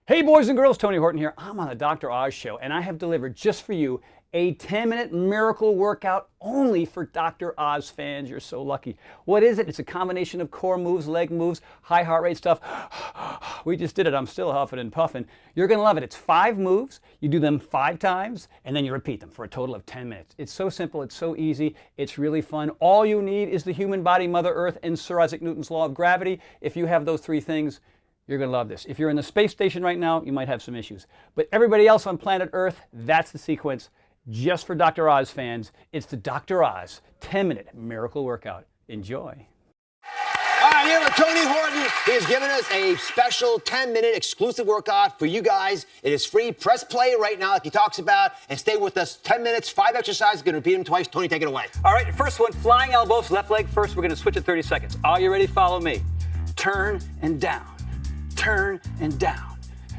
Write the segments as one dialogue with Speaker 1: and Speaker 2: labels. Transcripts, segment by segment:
Speaker 1: Hey boys and girls, Tony Horton here. I'm on the Dr. Oz show and I have delivered just for you a 10-minute miracle workout only for Dr. Oz fans. You're so lucky. What is it? It's a combination of core moves, leg moves, high heart rate stuff. We just did it. I'm still huffing and puffing. You're going to love it. It's 5 moves. You do them 5 times and then you repeat them for a total of 10 minutes. It's so simple. It's so easy. It's really fun. All you need is the human body, Mother Earth, and Sir Isaac Newton's law of gravity. If you have those 3 things, you're going to love this. If you're in the space station right now, you might have some issues. But everybody else on planet Earth, that's the sequence. Just for Dr. Oz fans, it's the Dr. Oz 10-minute miracle workout. Enjoy.
Speaker 2: All right, here with Tony Horton. He's given us a special 10-minute exclusive workout for you guys. It is free. Press play right now like he talks about and stay with us 10 minutes, 5 exercises. Going to repeat them twice. Tony, take it away.
Speaker 1: All right, first one, flying elbows, left leg first. We're going to switch at 30 seconds. Are you ready? Follow me. Turn and down. Turn and down.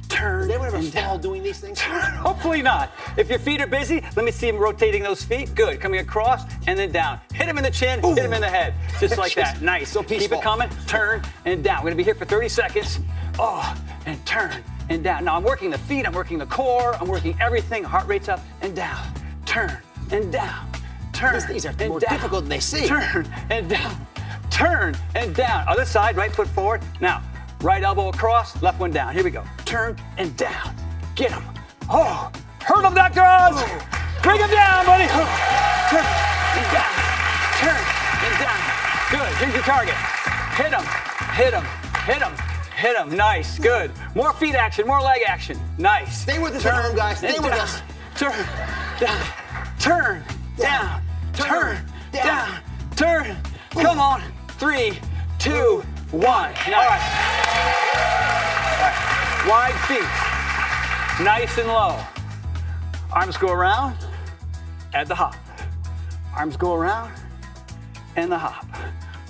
Speaker 1: Turn.
Speaker 2: Does anyone ever
Speaker 1: and
Speaker 2: fall
Speaker 1: down.
Speaker 2: doing these things?
Speaker 1: Hopefully not. If your feet are busy, let me see them rotating those feet. Good. Coming across and then down. Hit them in the chin,
Speaker 2: Ooh.
Speaker 1: hit them in the head. Just like that. Nice.
Speaker 2: So peaceful.
Speaker 1: Keep it coming. Turn and down. We're going to be here for 30 seconds. Oh, and turn and down. Now I'm working the feet. I'm working the core. I'm working everything. Heart rate's up and down. Turn and down. Turn.
Speaker 2: These are
Speaker 1: and
Speaker 2: more
Speaker 1: down.
Speaker 2: difficult than they seem.
Speaker 1: Turn and down. Turn and down. Other side, right foot forward. Now, right elbow across, left one down. Here we go. Turn and down. Get him. Oh, hurt him, Dr. Oz. Bring him down, buddy. Turn and down. Turn and down. Good. Here's your target. Hit him. Hit him. Hit him. Hit him. Nice. Good. More feet action. More leg action. Nice.
Speaker 2: Stay with us at home, guys. Stay with us.
Speaker 1: Turn down. Turn down. Turn down. Turn. Come on. 3, 2, 1. Nice. All right. Wide feet. Nice and low. Arms go around. Add the hop. Arms go around. And the hop.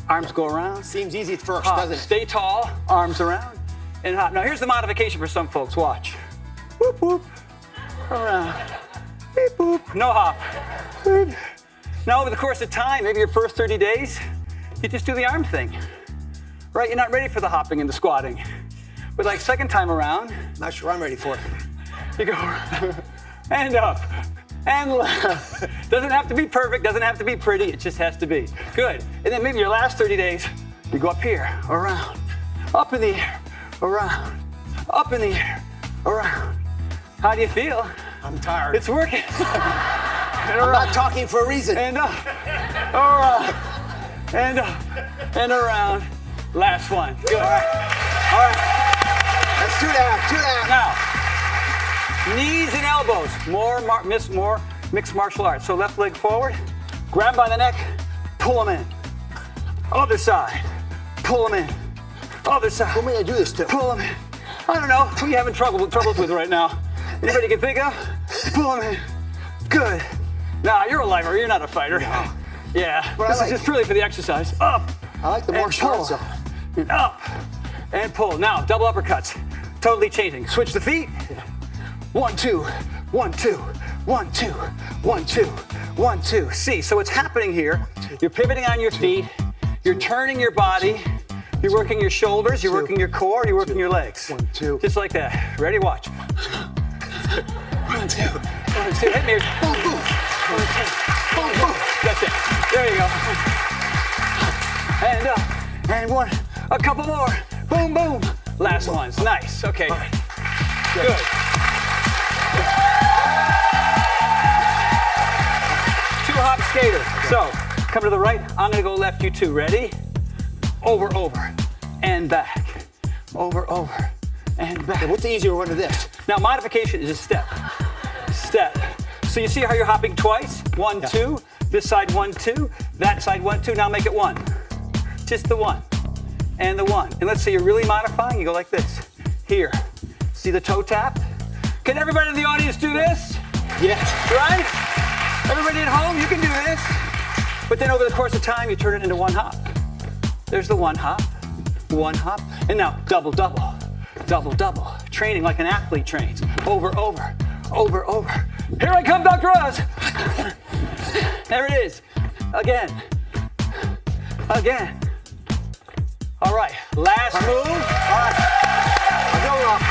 Speaker 1: Arms go around.
Speaker 2: Seems easy at first,
Speaker 1: Hop.
Speaker 2: doesn't it?
Speaker 1: Stay tall. Arms around. And hop. Now here's the modification for some folks. Watch. Whoop, whoop. Around. Beep, boop. No hop. Boop. Now over the course of time, maybe your first 30 days, you just do the arm thing. Right? You're not ready for the hopping and the squatting. But like second time around,
Speaker 2: Not sure I'm ready for it.
Speaker 1: you go and up and left. Doesn't have to be perfect, doesn't have to be pretty, it just has to be. Good. And then maybe your last 30 days, you go up here, around, up in the air, around, up in the air, around. How do you feel?
Speaker 2: I'm tired.
Speaker 1: It's working.
Speaker 2: I'm not talking for a reason.
Speaker 1: And up, around, and up, and around. Last one. Good. All right.
Speaker 2: Let's do that.
Speaker 1: Now, knees and elbows. More mixed martial arts. So left leg forward, grab by the neck, pull them in. Other side, pull them in. Other side.
Speaker 2: Who may I do this to?
Speaker 1: Pull them in. I don't know. Who are you having troubles with right now? Anybody can think of? Pull them in. Good. Nah, you're a lifer. You're not a fighter.
Speaker 2: No.
Speaker 1: Yeah.
Speaker 2: But
Speaker 1: This is just really for the exercise. Up.
Speaker 2: I like the
Speaker 1: and
Speaker 2: martial
Speaker 1: pull.
Speaker 2: arts stuff.
Speaker 1: And up. And pull. Now, double uppercuts. Totally changing. Switch the feet. 1, 2, 1, 2, 1, 2, 1, 2, 1, 2. See, so what's happening here, you're pivoting on your feet, you're turning your body, you're working your shoulders, you're working your core, you're working your legs.
Speaker 2: 1, 2.
Speaker 1: Just like that. Ready? Watch. 1, 2. 1, 2. Hit me.
Speaker 2: Boom, boom.
Speaker 1: 1, 2. Boom, boom. That's it. There you go. And up. And one. A couple more. Boom, boom. Last ones. Nice. Okay. Good. Two hop skater. So, come to the right. I'm going to go left, you two. Ready? Over, over, and back. Over, over, and back.
Speaker 2: What's the easier one to this?
Speaker 1: Now, modification is a step. Step. So you see how you're hopping twice? 1, 2. This side 1, 2. That side 1, 2. Now make it 1. Just the 1. And the 1. And let's say you're really modifying. You go like this. Here. See the toe tap? Can everybody in the audience do this?
Speaker 2: Yes.
Speaker 1: Right? Everybody at home, you can do this. But then over the course of time, you turn it into 1 hop. There's the 1 hop. 1 hop. And now double, double. Double, double. Training like an athlete trains. Over, over. Over, over. Here I come, Dr. Oz. There it is. Again. Again. All right. Last move.
Speaker 2: All right. I'll go up.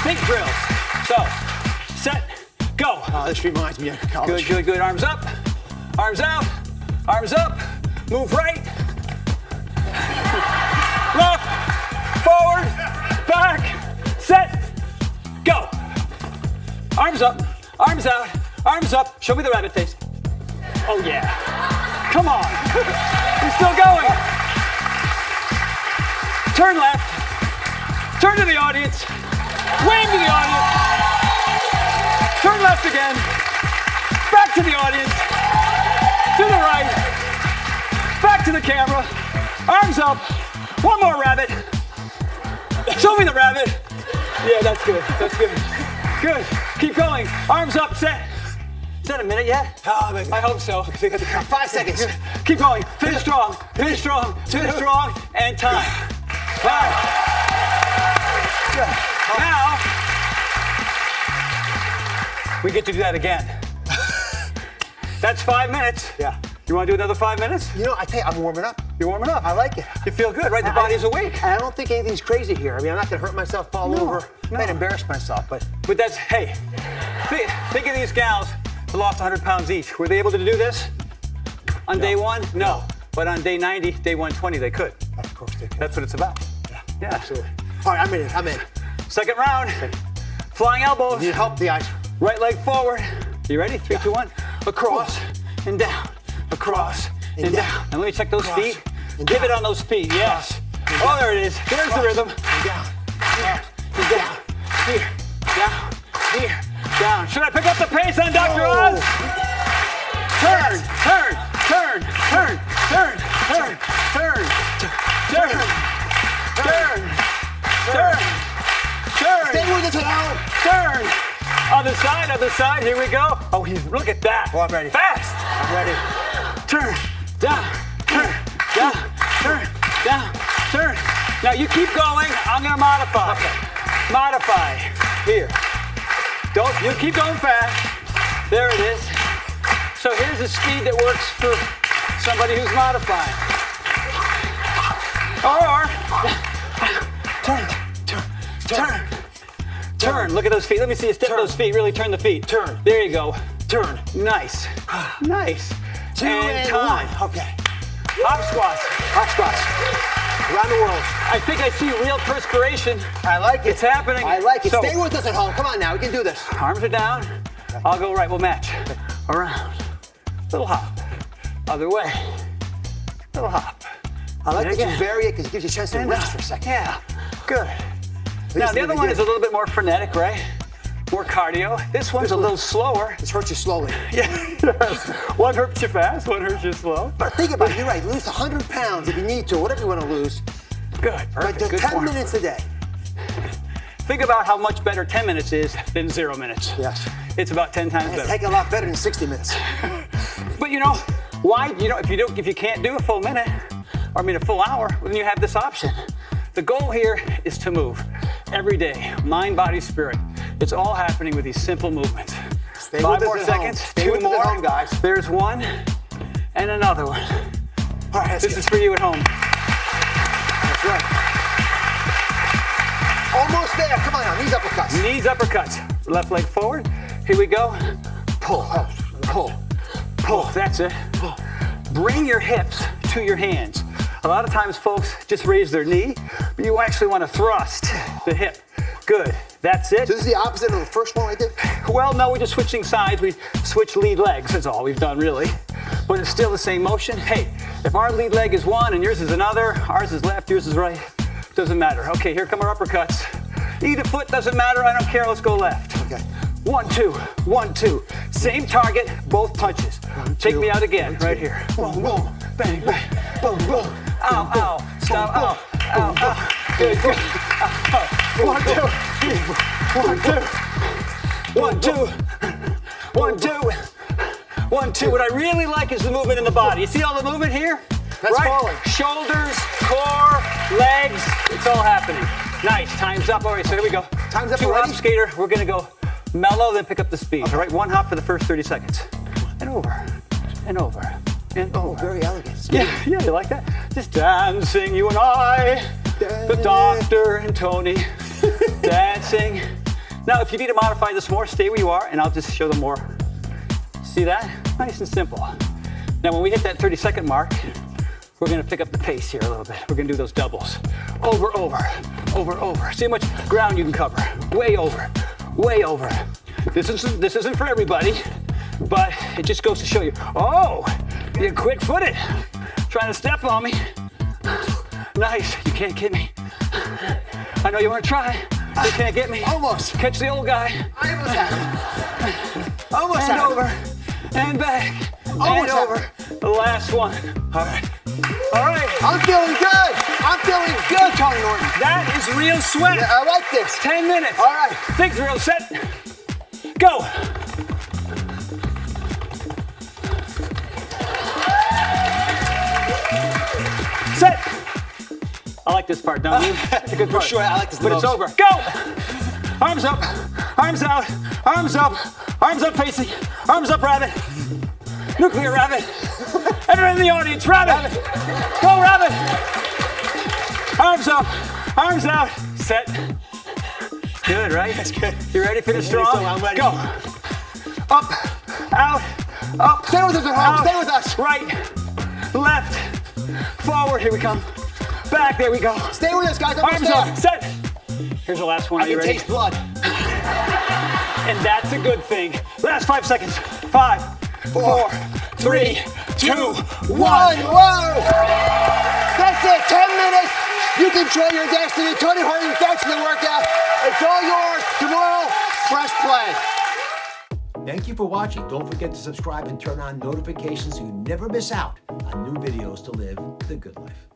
Speaker 1: big drills. So, set, go.
Speaker 2: This reminds me of college.
Speaker 1: Good, good, good. Arms up, arms out, arms up. Move right, left, forward, back, set, go. Arms up, arms out, arms up. Show me the rabbit face. Oh yeah. Come on. You're still going. Turn left. Turn to the audience. Wave to the audience. Turn left again. Back to the audience. To the right. Back to the camera. Arms up. One more rabbit. Show me the rabbit. Yeah, that's good. That's good. Good. Keep going. Arms up. Set. Is that a minute yet? I hope so.
Speaker 2: 5 seconds.
Speaker 1: Keep going. Finish strong. Finish strong. Finish strong. And time. All right. Now, we get to do that again. That's 5 minutes.
Speaker 2: Yeah.
Speaker 1: You want to do another 5 minutes?
Speaker 2: You know, I tell you, I'm warming up.
Speaker 1: You're warming up.
Speaker 2: I like it.
Speaker 1: You feel good, right? The body's awake.
Speaker 2: And I don't think anything's crazy here. I mean, I'm not going to hurt myself, fall over.
Speaker 1: no.
Speaker 2: I'd embarrass myself, but
Speaker 1: But that's, hey, think of these gals who lost 100 pounds each. Were they able to do this on day one? No. But on day 90, day 120, they could.
Speaker 2: of course they can.
Speaker 1: That's what it's about.
Speaker 2: Yeah, absolutely. All right, I'm in. I'm in.
Speaker 1: Second round. Flying elbows.
Speaker 2: Need help, the eyes.
Speaker 1: Right leg forward. You ready? 3, 2, 1. Across and down. Across and down. And let me check those
Speaker 2: Across
Speaker 1: feet.
Speaker 2: and
Speaker 1: Give
Speaker 2: down.
Speaker 1: it on those feet. Yes.
Speaker 2: and
Speaker 1: Oh,
Speaker 2: down.
Speaker 1: there it is. There's the rhythm.
Speaker 2: And down.
Speaker 1: And down. Here. Down. Here. Down. Should I pick up the pace on Dr. Oz? Turn. Turn. Turn. Turn. Turn. Turn. Turn. Turn. Turn. Turn. Turn.
Speaker 2: Stay with us now.
Speaker 1: Turn. Other side, here we go. Oh, look at that.
Speaker 2: Oh, I'm ready.
Speaker 1: Fast.
Speaker 2: I'm ready.
Speaker 1: Turn, down, turn, down, turn, down, turn. Now you keep going, I'm gonna modify.
Speaker 2: Okay.
Speaker 1: Modify, here. You keep going fast. There it is. So here's the speed that works for somebody who's modifying. Or, turn. Turn. Look at those feet. Let me see you step those feet. Really turn the feet.
Speaker 2: Turn.
Speaker 1: There you go.
Speaker 2: Turn.
Speaker 1: Nice. Nice.
Speaker 2: 2 and
Speaker 1: time.
Speaker 2: 1. Okay.
Speaker 1: Hop squats.
Speaker 2: Hop squats. Around the world.
Speaker 1: I think I see real perspiration.
Speaker 2: I like it.
Speaker 1: It's happening.
Speaker 2: I like it.
Speaker 1: So,
Speaker 2: Stay with us at home. Come on now. We can do this.
Speaker 1: arms are down. I'll go right. We'll match. Around. Little hop. Other way. Little hop.
Speaker 2: I like that you
Speaker 1: Again.
Speaker 2: vary it because it gives you a chance to
Speaker 1: And
Speaker 2: rest for a second.
Speaker 1: Yeah. Good. Now, the other one is a little bit more frenetic, right? More cardio. This one's a little slower.
Speaker 2: This hurts you slowly.
Speaker 1: Yeah. One hurts you fast, one hurts you slow.
Speaker 2: But think about it. You're right. Lose 100 pounds if you need to, whatever you want to lose.
Speaker 1: Good.
Speaker 2: But
Speaker 1: Perfect.
Speaker 2: do
Speaker 1: Good
Speaker 2: 10
Speaker 1: form.
Speaker 2: minutes a day.
Speaker 1: Think about how much better 10 minutes is than 0 minutes.
Speaker 2: Yes.
Speaker 1: It's about 10 times
Speaker 2: It's
Speaker 1: better.
Speaker 2: taking a lot better than 60 minutes.
Speaker 1: But you know, why? If you can't do a full minute, or a full hour, then you have this option. The goal here is to move every day, mind, body, spirit. It's all happening with these simple movements.
Speaker 2: Stay
Speaker 1: 5
Speaker 2: with us
Speaker 1: more
Speaker 2: at
Speaker 1: seconds,
Speaker 2: home. Stay
Speaker 1: 2
Speaker 2: with us
Speaker 1: more.
Speaker 2: at home, guys.
Speaker 1: There's one, and another one.
Speaker 2: All right,
Speaker 1: This is for you at home.
Speaker 2: That's right. Almost there. Come on now. Knees uppercuts.
Speaker 1: Knees uppercuts. Left leg forward. Here we go. Pull, pull, pull. That's it. Bring your hips to your hands. A lot of times folks just raise their knee, but you actually want to thrust the hip. Good. That's it.
Speaker 2: So this is the opposite of the first one I did?
Speaker 1: Well, no, we're just switching sides. We switch lead legs. That's all we've done, really. But it's still the same motion. Hey, if our lead leg is one and yours is another, ours is left, yours is right, doesn't matter. Okay, here come our uppercuts. Either foot doesn't matter. I don't care. Let's go left.
Speaker 2: Okay.
Speaker 1: 1, 2, 1, 2. Same target, both punches. Take me out again, right here. Boom, boom, bang, bang, boom, boom. Ow, ow, stop, ow, ow, ow. Good, good. 1, 2, 1, 2, 1, 2, 1, 2, 1, 2. What I really like is the movement in the body. You see all the movement here?
Speaker 2: That's
Speaker 1: right?
Speaker 2: falling.
Speaker 1: Shoulders, core, legs, it's all happening. Nice, time's up. All right, so here we go.
Speaker 2: Time's up
Speaker 1: 2
Speaker 2: already?
Speaker 1: hop skater. We're gonna go mellow, then pick up the speed. All right, 1 hop for the first 30 seconds. And over, and over, and over.
Speaker 2: Oh, very elegant.
Speaker 1: Yeah, you like that? Just dancing, you and I, the doctor and Tony, dancing, Now, if you need to modify this more, stay where you are, and I'll just show them more. See that? Nice and simple. Now, when we hit that 30-second mark, we're gonna pick up the pace here a little bit. We're gonna do those doubles. Over, over, over, over. See how much ground you can cover. Way over, way over. This isn't for everybody, but it just goes to show you. Oh, you're quick-footed. Trying to step on me. Nice, you can't get me. I know you wanna try. You can't get me.
Speaker 2: Almost.
Speaker 1: Catch the old guy.
Speaker 2: I almost have it. Almost
Speaker 1: And
Speaker 2: have it.
Speaker 1: over, and back,
Speaker 2: Almost
Speaker 1: and
Speaker 2: have
Speaker 1: over. The last one. All right. All right.
Speaker 2: I'm feeling good. I'm feeling good, Tony Horton.
Speaker 1: That is real sweat.
Speaker 2: I like this.
Speaker 1: 10 minutes.
Speaker 2: All right.
Speaker 1: Think thrill, set, go. Set. I like this part, don't you? It's a good part.
Speaker 2: Sure, I like this the
Speaker 1: But it's
Speaker 2: most.
Speaker 1: over. Go. Arms up, arms out, arms up facing, arms up, rabbit. Nuclear rabbit. Everyone in the audience, rabbit. Go, rabbit. Arms up, arms out, set. Good, right?
Speaker 2: That's good.
Speaker 1: You ready for the strong?
Speaker 2: So I'm ready.
Speaker 1: Go. Up, out, up.
Speaker 2: Stay with us at home.
Speaker 1: out,
Speaker 2: Stay with us.
Speaker 1: Right, left, forward. Here we come. Back. There we go.
Speaker 2: Stay with us, guys.
Speaker 1: Arms up. Set. Here's the last one.
Speaker 2: I
Speaker 1: Are you
Speaker 2: can
Speaker 1: ready?
Speaker 2: taste blood.
Speaker 1: And that's a good thing. Last 5 seconds. 5, 4, 3, 2, 1.
Speaker 2: Whoa! That's it. 10 minutes. You control your destiny. Tony Horton, thanks for the workout. It's all yours. Tomorrow, press play.
Speaker 3: Thank you for watching. Don't forget to subscribe and turn on notifications so you never miss out on new videos to live the good life.